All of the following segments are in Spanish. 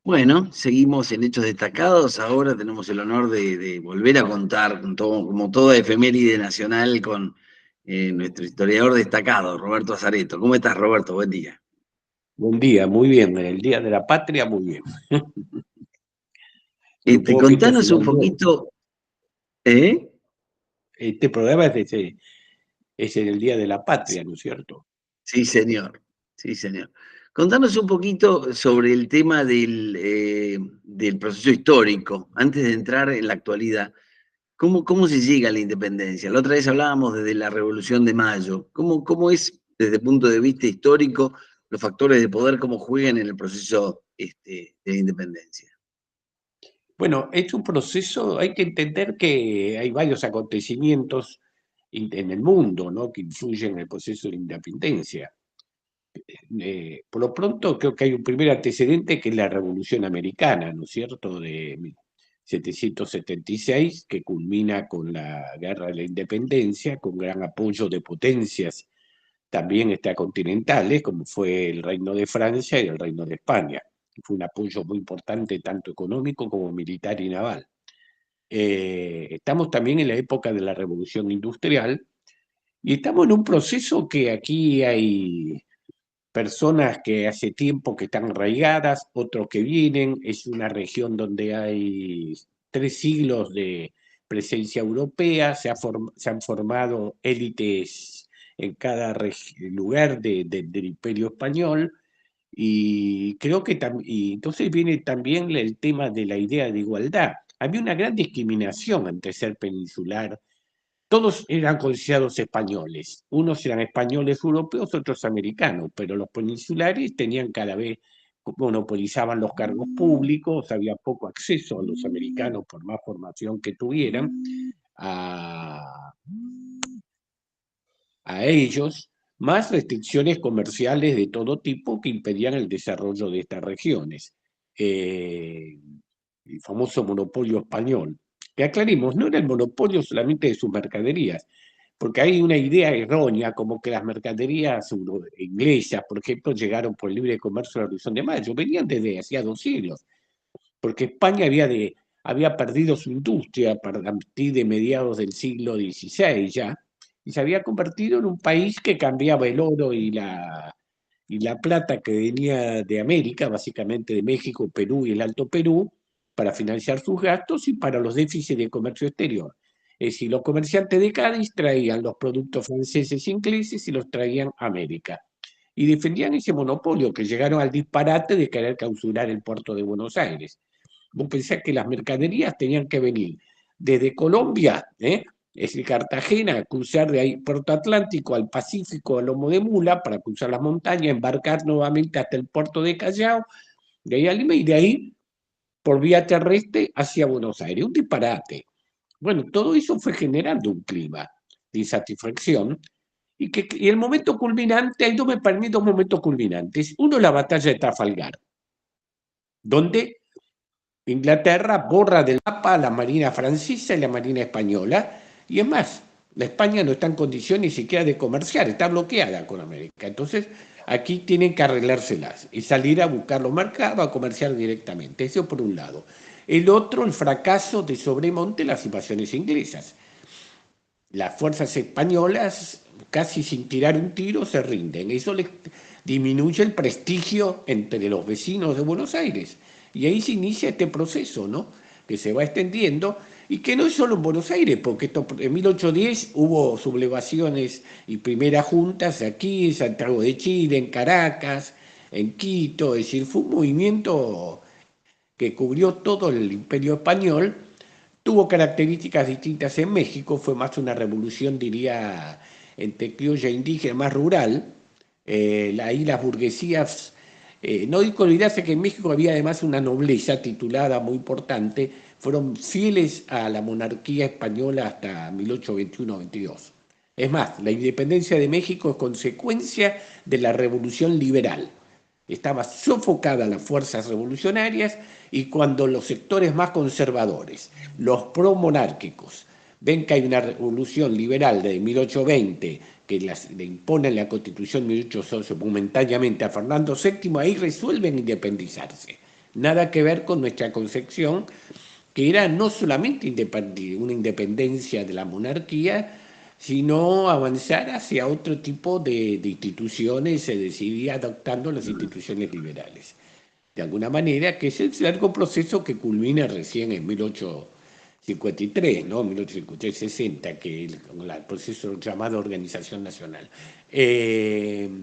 Bueno, seguimos en Hechos Destacados. Ahora tenemos el honor de volver a contar, como toda efeméride nacional, con nuestro historiador destacado, Roberto Azareto. ¿Cómo estás, Roberto? Buen día. Buen día, muy bien. En el Día de la Patria, muy bien. Supongo que esto Contanos será un un nuevo. poquito, ¿eh? Este programa es en el Día de la Patria, ¿no es cierto? Sí, señor. Sí, señor. Contanos un poquito sobre el tema del proceso histórico, antes de entrar en la actualidad. ¿Cómo se llega a la independencia? La otra vez hablábamos desde la Revolución de Mayo. ¿Cómo es, desde el punto de vista histórico, los factores de poder, cómo juegan en el proceso de la independencia? Bueno, es un proceso, hay que entender que hay varios acontecimientos en el mundo, ¿no?, que influyen en el proceso de la independencia. Por lo pronto, creo que hay un primer antecedente que es la Revolución Americana, ¿no es cierto?, de 1776, que culmina con la Guerra de la Independencia, con gran apoyo de potencias también continentales, como fue el Reino de Francia y el Reino de España. Fue un apoyo muy importante, tanto económico como militar y naval. Estamos también en la época de la Revolución Industrial y estamos en un proceso que aquí hay personas que hace tiempo que están arraigadas, otros que vienen. Es una región donde hay 3 siglos de presencia europea, se han formado élites en cada lugar del Imperio Español, y creo que y entonces viene también el tema de la idea de igualdad. Había una gran discriminación entre ser peninsular. Todos eran considerados españoles. Unos eran españoles europeos, otros americanos, pero los peninsulares tenían cada vez, monopolizaban los cargos públicos, había poco acceso a los americanos, por más formación que tuvieran, a, a ellos, más restricciones comerciales de todo tipo que impedían el desarrollo de estas regiones. El famoso monopolio español. Que aclaremos, no era el monopolio solamente de sus mercaderías, porque hay una idea errónea como que las mercaderías inglesas, por ejemplo, llegaron por el libre comercio de la Revolución de Mayo, venían desde hacía 2 siglos, porque España había perdido su industria a partir de mediados del siglo XVI ya, y se había convertido en un país que cambiaba el oro y la plata que venía de América, básicamente de México, Perú y el Alto Perú, para financiar sus gastos y para los déficits de comercio exterior. Es decir, los comerciantes de Cádiz traían los productos franceses e ingleses y los traían a América. Y defendían ese monopolio, que llegaron al disparate de querer clausurar el puerto de Buenos Aires. Vos pensás que las mercaderías tenían que venir desde Colombia, es decir, Cartagena, cruzar de ahí Puerto Atlántico al Pacífico a lomo de mula para cruzar las montañas, embarcar nuevamente hasta el puerto de Callao, de ahí a Lima, y de ahí por vía terrestre hacia Buenos Aires. Un disparate. Bueno, todo eso fue generando un clima de insatisfacción, y el momento culminante, hay para mí dos momentos culminantes. Uno, la batalla de Trafalgar, donde Inglaterra borra del mapa a la marina francesa y la marina española, y es más, la España no está en condición ni siquiera de comerciar, está bloqueada con América. Entonces, aquí tienen que arreglárselas y salir a buscar los mercados, a comerciar directamente. Eso por un lado. El otro, el fracaso de Sobremonte, las invasiones inglesas. Las fuerzas españolas, casi sin tirar un tiro, se rinden. Eso les disminuye el prestigio entre los vecinos de Buenos Aires. Y ahí se inicia este proceso, ¿no?, que se va extendiendo, y que no es solo en Buenos Aires, porque en 1810 hubo sublevaciones y primeras juntas aquí, en Santiago de Chile, en Caracas, en Quito. Es decir, fue un movimiento que cubrió todo el Imperio Español. Tuvo características distintas en México, fue más una revolución, diría, entre criolla e indígena, más rural. Ahí las burguesías, no hay que olvidarse que en México había además una nobleza titulada muy importante, fueron fieles a la monarquía española hasta 1821-22. Es más, la independencia de México es consecuencia de la revolución liberal. Estaba sofocada las fuerzas revolucionarias, y cuando los sectores más conservadores, los promonárquicos, ven que hay una revolución liberal de 1820 que le imponen la Constitución de 1811 momentáneamente a Fernando VII, ahí resuelven independizarse. nada que ver con nuestra concepción, que era no solamente una independencia de la monarquía, sino avanzar hacia otro tipo de instituciones, se decidía adoptando las instituciones liberales. De alguna manera, que es el largo proceso que culmina recién en 1853, ¿no? 1853-60, que es el proceso llamado Organización Nacional. Eso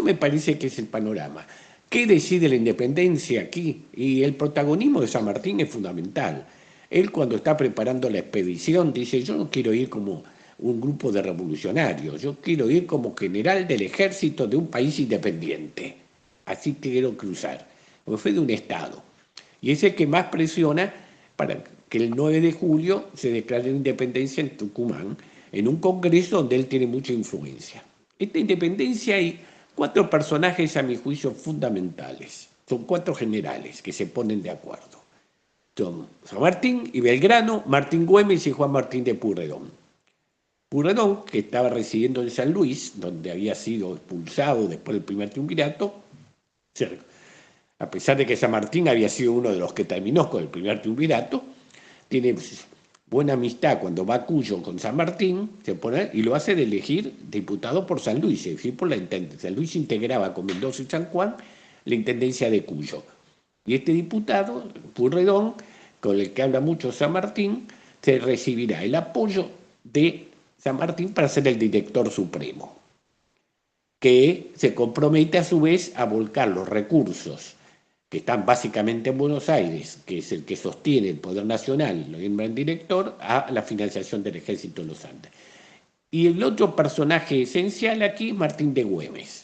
me parece que es el panorama. ¿Qué decide la independencia aquí? Y el protagonismo de San Martín es fundamental. Él, cuando está preparando la expedición, dice: yo no quiero ir como un grupo de revolucionarios, yo quiero ir como general del ejército de un país independiente. Así quiero cruzar, porque fue de un estado. Y es el que más presiona para que el 9 de julio se declare la independencia en Tucumán, en un congreso donde él tiene mucha influencia. Esta independencia hay 4 personajes, a mi juicio, fundamentales. Son 4 generales que se ponen de acuerdo. Son San Martín y Belgrano, Martín Güemes y Juan Martín de Pueyrredón. Pueyrredón, que estaba residiendo en San Luis, donde había sido expulsado después del primer triunvirato, a pesar de que San Martín había sido uno de los que terminó con el primer triunvirato, tiene buena amistad cuando va a Cuyo con San Martín, se pone y lo hace de elegir diputado por San Luis, es decir, por la intendencia. San Luis integraba con Mendoza y San Juan la intendencia de Cuyo. Y este diputado, Pueyrredón, con el que habla mucho San Martín, se recibirá el apoyo de San Martín para ser el director supremo, que se compromete a su vez a volcar los recursos que están básicamente en Buenos Aires, que es el que sostiene el poder nacional, lo nombran director, a la financiación del ejército de los Andes. Y el otro personaje esencial aquí, Martín de Güemes,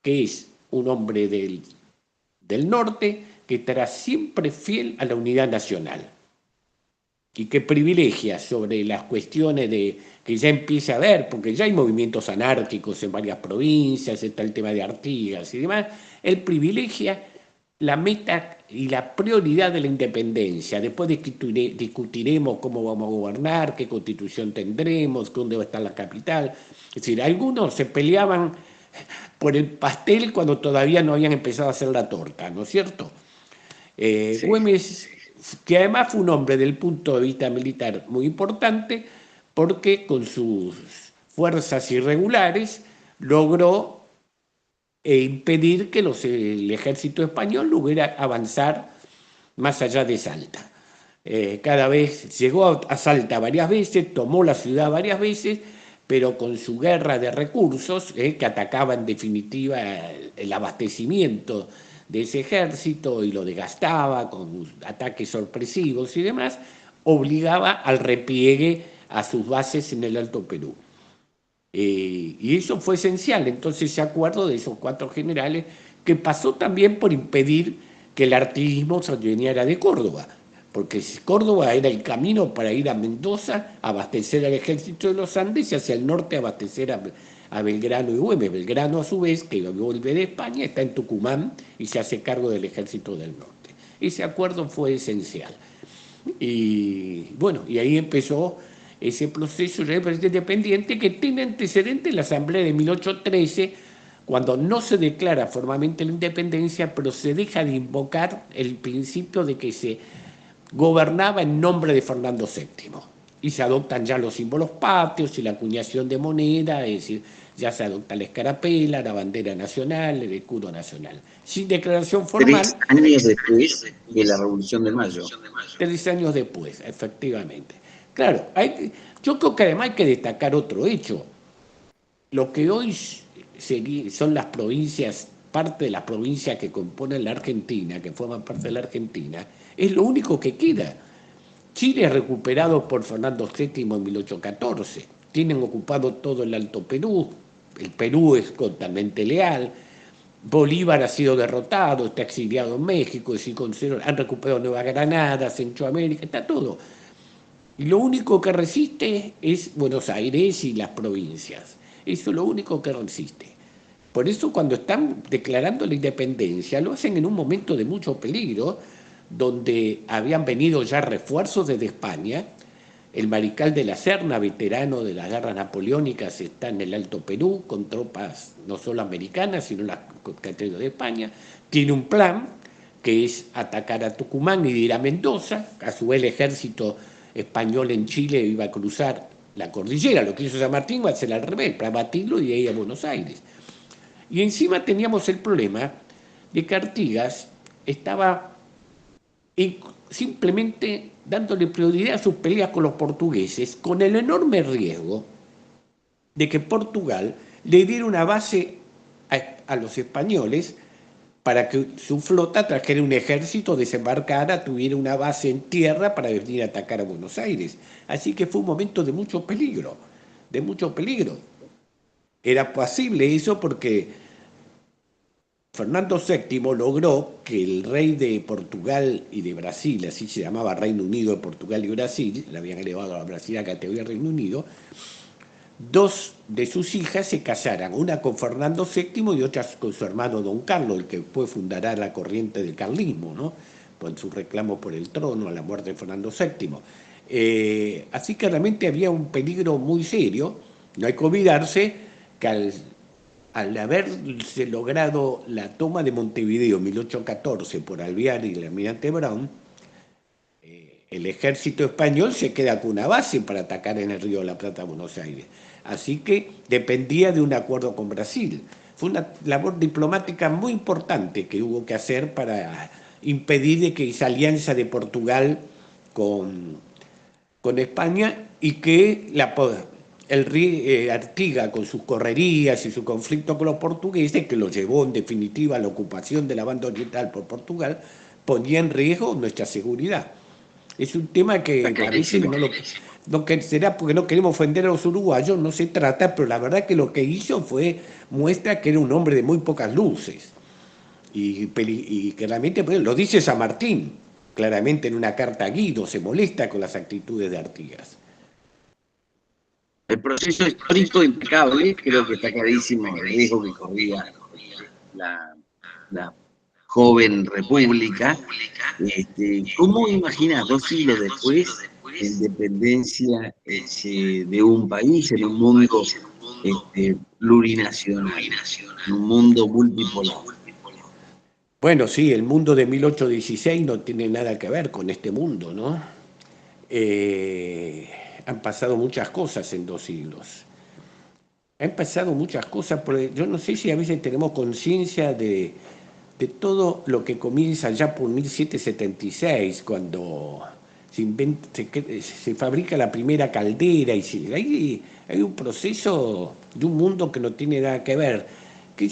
que es un hombre del norte que estará siempre fiel a la unidad nacional y que privilegia sobre las cuestiones de que ya empieza a haber, porque ya hay movimientos anárquicos en varias provincias, está el tema de Artigas y demás, él privilegia la meta y la prioridad de la independencia. Después discutiremos cómo vamos a gobernar, qué constitución tendremos, dónde va a estar la capital. Es decir, algunos se peleaban por el pastel cuando todavía no habían empezado a hacer la torta, ¿no es cierto? Sí. Güemes, que además fue un hombre del punto de vista militar muy importante, porque con sus fuerzas irregulares logró impedir que el ejército español lograra avanzar más allá de Salta. Cada vez llegó a Salta varias veces, tomó la ciudad varias veces, pero con su guerra de recursos, que atacaba en definitiva el abastecimiento de ese ejército y lo desgastaba con ataques sorpresivos y demás, obligaba al repliegue a sus bases en el Alto Perú. Y eso fue esencial, entonces ese acuerdo de esos 4 generales, que pasó también por impedir que el artiguismo se viniera de Córdoba, porque Córdoba era el camino para ir a Mendoza, abastecer al ejército de los Andes y hacia el norte abastecer a Belgrano y Güemes. Belgrano, a su vez, que vuelve de España, está en Tucumán y se hace cargo del ejército del norte. Ese acuerdo fue esencial. Y bueno, y ahí empezó ese proceso de independiente que tiene antecedente en la Asamblea de 1813, cuando no se declara formalmente la independencia, pero se deja de invocar el principio de que se gobernaba en nombre de Fernando VII. Y se adoptan ya los símbolos patrios y la acuñación de moneda, es decir, ya se adopta la escarapela, la bandera nacional, el escudo nacional. Sin declaración formal. 3 años después de la Revolución de Mayo. 3 años después, efectivamente. Claro, yo creo que además hay que destacar otro hecho. Lo que hoy son las provincias, parte de las provincias que componen la Argentina, que forman parte de la Argentina, es lo único que queda. Chile es recuperado por Fernando VII en 1814. Tienen ocupado todo el Alto Perú. El Perú es totalmente leal. Bolívar ha sido derrotado, está exiliado en México, han recuperado Nueva Granada, Centroamérica, está todo. Y lo único que resiste es Buenos Aires y las provincias. Eso es lo único que resiste. Por eso cuando están declarando la independencia, lo hacen en un momento de mucho peligro, donde habían venido ya refuerzos desde España. El mariscal de la Serna, veterano de las guerras napoleónicas, está en el Alto Perú con tropas no solo americanas, sino las de España. Tiene un plan que es atacar a Tucumán y ir a Mendoza. A su vez el ejército español en Chile iba a cruzar la cordillera, lo que hizo San Martín va a hacer al revés, para batirlo y de ahí a Buenos Aires. Y encima teníamos el problema de que Artigas estaba simplemente dándole prioridad a sus peleas con los portugueses, con el enorme riesgo de que Portugal le diera una base a los españoles para que su flota trajera un ejército, desembarcara, tuviera una base en tierra para venir a atacar a Buenos Aires. Así que fue un momento de mucho peligro, de mucho peligro. Era posible eso porque Fernando VII logró que el rey de Portugal y de Brasil, así se llamaba Reino Unido de Portugal y Brasil, le habían elevado a Brasil a categoría Reino Unido, dos de sus hijas se casaran, una con Fernando VII y otra con su hermano Don Carlos, el que después fundará la corriente del carlismo, ¿no? Con su reclamo por el trono a la muerte de Fernando VII. Así que realmente había un peligro muy serio. No hay que olvidarse que al haberse logrado la toma de Montevideo en 1814 por Alvear y el almirante Brown, el ejército español se queda con una base para atacar en el Río de la Plata a Buenos Aires. Así que dependía de un acuerdo con Brasil. Fue una labor diplomática muy importante que hubo que hacer para impedir que esa alianza de Portugal con España y que Artigas, con sus correrías y su conflicto con los portugueses, que lo llevó en definitiva a la ocupación de la banda oriental por Portugal, ponía en riesgo nuestra seguridad. Es un tema que a veces no será porque no queremos ofender a los uruguayos, no se trata, pero la verdad que lo que hizo muestra que era un hombre de muy pocas luces y que realmente lo dice San Martín, claramente en una carta a Guido, se molesta con las actitudes de Artigas. El proceso histórico impecable, creo que está clarísimo el riesgo que corría la joven república. ¿Cómo imaginas 2 siglos después la independencia de un país en un mundo plurinacional, en un mundo multipolar? Bueno, sí, el mundo de 1816 no tiene nada que ver con este mundo, ¿no? Han pasado muchas cosas en 2 siglos. Han pasado muchas cosas, porque yo no sé si a veces tenemos conciencia de todo lo que comienza ya por 1776, cuando se fabrica la primera caldera, y hay un proceso de un mundo que no tiene nada que ver. Que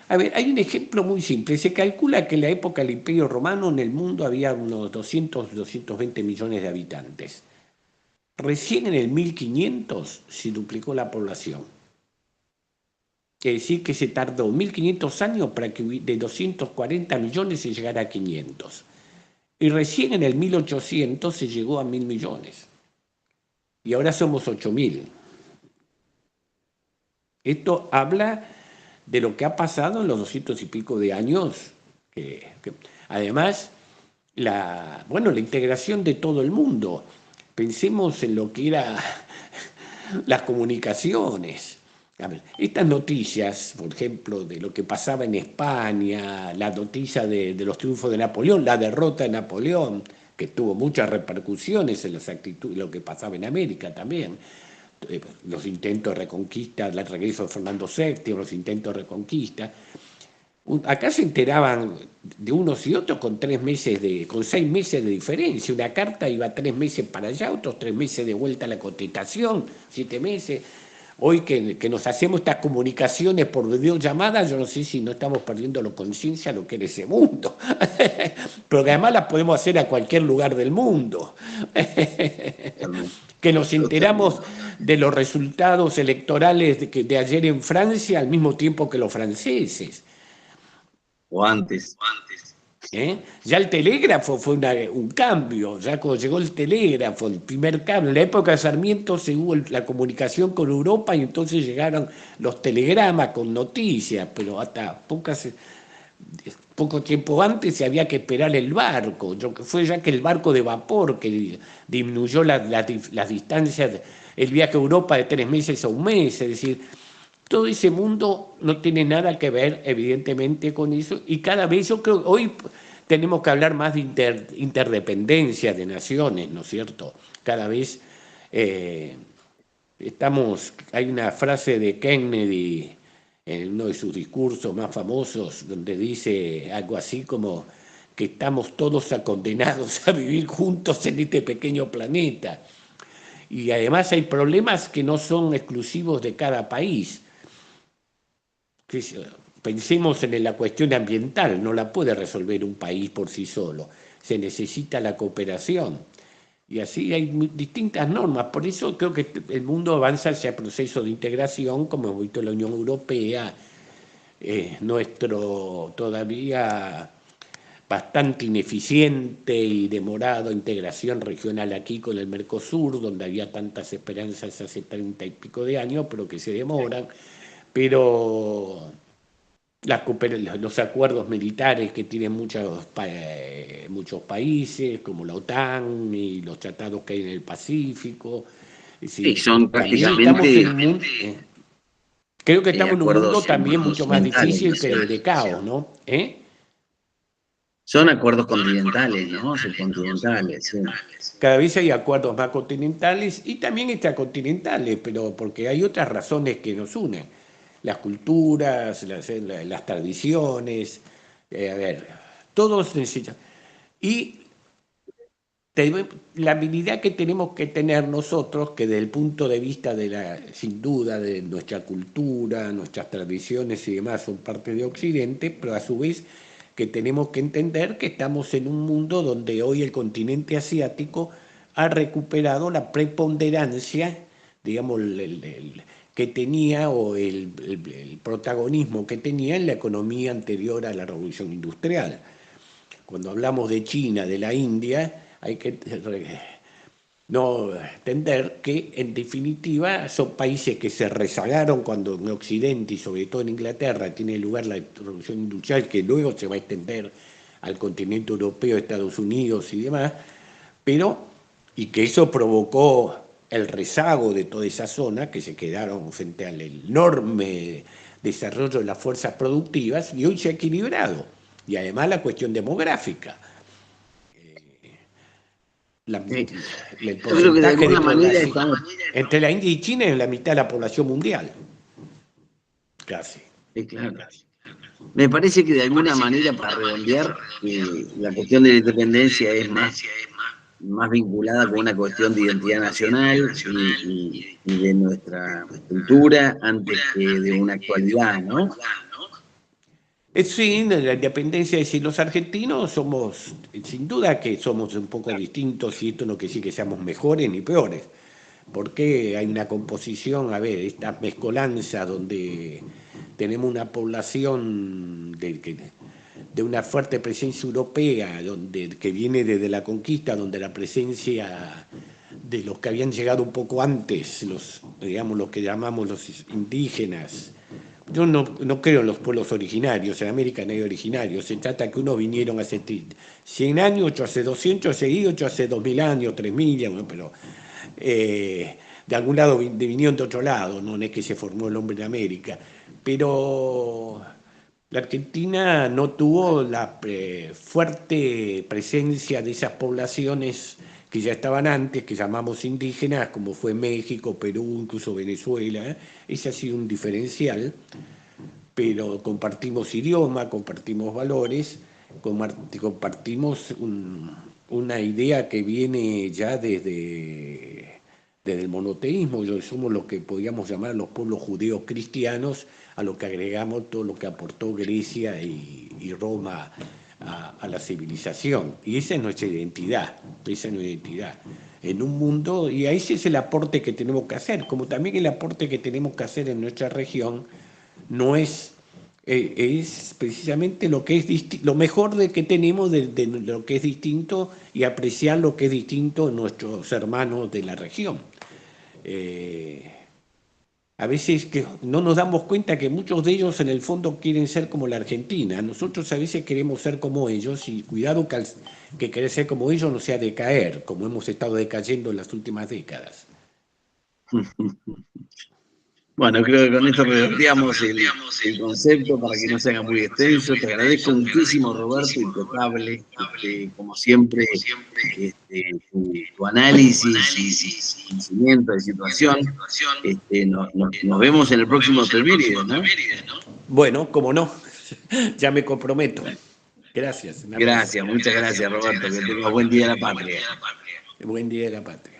a ver, hay un ejemplo muy simple. Se calcula que en la época del Imperio Romano en el mundo había unos 220 millones de habitantes. Recién en el 1500 se duplicó la población. Quiere decir que se tardó 1500 años para que de 240 millones se llegara a 500. Y recién en el 1800 se llegó a 1.000 millones. Y ahora somos 8.000. Esto habla de lo que ha pasado en los 200 y pico de años. Además, la integración de todo el mundo. Pensemos en lo que eran las comunicaciones. A ver, estas noticias, por ejemplo, de lo que pasaba en España, la noticia de los triunfos de Napoleón, la derrota de Napoleón, que tuvo muchas repercusiones en las actitudes, lo que pasaba en América también, los intentos de reconquista, el regreso de Fernando VII, los intentos de reconquista. Acá se enteraban de unos y otros con 6 meses de diferencia. Una carta iba 3 meses para allá, otros 3 meses de vuelta a la contestación, 7 meses. Hoy que nos hacemos estas comunicaciones por videollamada, yo no sé si no estamos perdiendo la conciencia de lo que era ese mundo. Pero que además las podemos hacer a cualquier lugar del mundo. Que nos enteramos de los resultados electorales de ayer en Francia al mismo tiempo que los franceses. O antes. Ya el telégrafo fue un cambio, ya cuando llegó el telégrafo, el primer cambio, en la época de Sarmiento se hubo la comunicación con Europa y entonces llegaron los telegramas con noticias, pero hasta poco tiempo antes se había que esperar el barco, fue ya que el barco de vapor que disminuyó las distancias, el viaje a Europa de 3 meses a 1 mes, es decir, Todo ese mundo no tiene nada que ver, evidentemente, con eso, y cada vez yo creo que hoy tenemos que hablar más de interdependencia de naciones, ¿no es cierto? Cada vez eh, hay una frase de Kennedy en uno de sus discursos más famosos, donde dice algo así como que estamos todos condenados a vivir juntos en este pequeño planeta. Y además hay problemas que no son exclusivos de cada país. Pensemos en la cuestión ambiental, no la puede resolver un país por sí solo, se necesita la cooperación. Y así hay distintas normas, por eso creo que el mundo avanza hacia procesos de integración, como hemos visto en la Unión Europea, nuestro todavía bastante ineficiente y demorado integración regional aquí con el Mercosur, donde había tantas esperanzas hace 30 y pico de años, pero que se demoran, pero los acuerdos militares que tienen muchos países, como la OTAN y los tratados que hay en el Pacífico. Es Sí, decir, son también estamos en prácticamente un mundo, creo que estamos en un mundo acuerdos también mucho más continentales, ¿no difícil es que cierto? de caos, ¿no? Son acuerdos continentales, ¿no? Subcontinentales, sí. Cada vez hay acuerdos más continentales y también extracontinentales, pero porque hay otras razones que nos unen. Las culturas, las tradiciones, a ver, todos necesitan. Y la habilidad que tenemos que tener nosotros, que desde el punto de vista sin duda, de nuestra cultura, nuestras tradiciones y demás son parte de Occidente, pero a su vez que tenemos que entender que estamos en un mundo donde hoy el continente asiático ha recuperado la preponderancia, digamos, que tenía o el protagonismo que tenía en la economía anterior a la revolución industrial. Cuando hablamos de China, de la India, hay que no entender que en definitiva son países que se rezagaron cuando en Occidente y sobre todo en Inglaterra tiene lugar la revolución industrial que luego se va a extender al continente europeo, Estados Unidos y demás, pero y que eso provocó el rezago de toda esa zona, que se quedaron frente al enorme desarrollo de las fuerzas productivas y hoy se ha equilibrado. Y además la cuestión demográfica. La, Sí. el Yo creo que de porcentaje de alguna manera población estamos, entre la India y China es la mitad de la población mundial, casi. sí, claro. Me parece que de alguna manera, para redondear, la cuestión de la independencia es más vinculada con una cuestión de identidad nacional y de nuestra cultura antes que de una actualidad, ¿no? Sí, la independencia, es decir, los argentinos somos, sin duda que somos un poco distintos y esto no quiere decir que seamos mejores ni peores, porque hay una composición, a ver, esta mezcolanza donde tenemos una población de una fuerte presencia europea, que viene desde la conquista, donde la presencia de los que habían llegado un poco antes, digamos, los que llamamos los indígenas. Yo no creo en los pueblos originarios, en América no hay originarios, se trata que unos vinieron hace 100 años, otros hace 200, otros hace 2000 años, 3000, bueno, pero de algún lado vinieron de otro lado, no es que se formó el hombre en América, pero la Argentina no tuvo la fuerte presencia de esas poblaciones que ya estaban antes, que llamamos indígenas, como fue México, Perú, incluso Venezuela. Ese ha sido un diferencial, pero compartimos idioma, compartimos valores, compartimos una idea que viene ya desde el monoteísmo. Somos lo que podríamos llamar los pueblos judeos cristianos, a lo que agregamos todo lo que aportó Grecia y Roma a la civilización. Y esa es nuestra identidad, en un mundo, y ese es el aporte que tenemos que hacer, como también el aporte que tenemos que hacer en nuestra región no es precisamente lo que es lo mejor de que tenemos de lo que es distinto y apreciar lo que es distinto en nuestros hermanos de la región. Eh, a veces que no nos damos cuenta que muchos de ellos en el fondo quieren ser como la Argentina. Nosotros a veces queremos ser como ellos y cuidado que querer ser como ellos no sea decaer, como hemos estado decayendo en las últimas décadas. Bueno, creo que con esto redondeamos el concepto para que no se haga muy extenso. Te agradezco muchísimo, Roberto, impecable, como siempre, tu análisis y conocimiento de situación. Nos vemos en el próximo efeméride, ¿no? Bueno, como no, ya me comprometo. Gracias, un abrazo. Gracias, muchas gracias, Roberto. Que tengas buen día de la patria. Buen día de la patria.